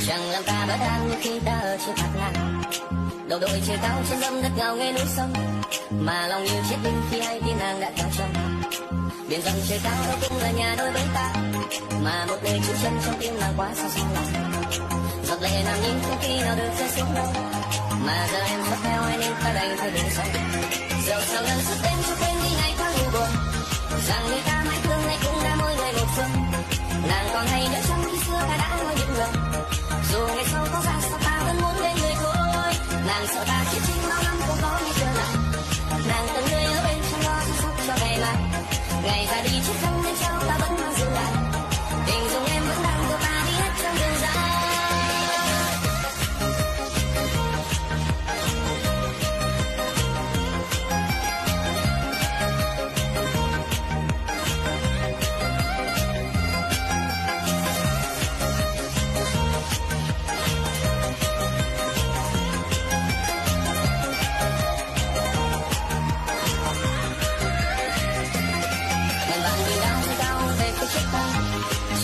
Chẳng làm ta bất an như khi ta ở trên bạt ngàn. Đầu đội trời cao trên dâm đất ngào nghe núi sông, mà lòng như chết đinh khi hay tin nàng đã theo chồng. Biển rộng trời cao đâu cũng là nhà đôi bên ta, mà một đời trú chân trong tim nàng quá xa xa lòng. Giọt lệ nằm nhìn không khi nào được rơi xuống đâu, mà giờ em xuất theo ai nên ta đành phải đường sông. Dẫu sao lần xuất đêm cho quên đi ngày tháng u buồn, rằng người ta mãi thương nay cũng đã mỗi người một phương. Nàng còn hay nhớ trong khi xưa ta đã nói những lời, dù ngày sau có ra sao ta vẫn muốn bên người thôi. Nàng sợ ta chết chính bao năm không có như chưa lại, nàng từng người ở bên trong lo chăm sóc cho ngày mai. Ngày ra đi chết không nên trao ta vẫn mang giữ lại, tình dung em vẫn đang đưa ta đi hết trong đường dài.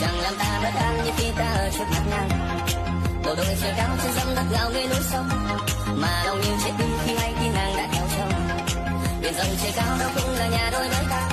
Chẳng làm ta bất an như khi ta ở trước mặt nàng. Bộ đội trời cao trên dâm đất ngào nghe núi sông, mà lòng như chết đi khi hay tin nàng đã theo chồng. Biển rộng trời cao đâu cũng là nhà đôi nơi ta,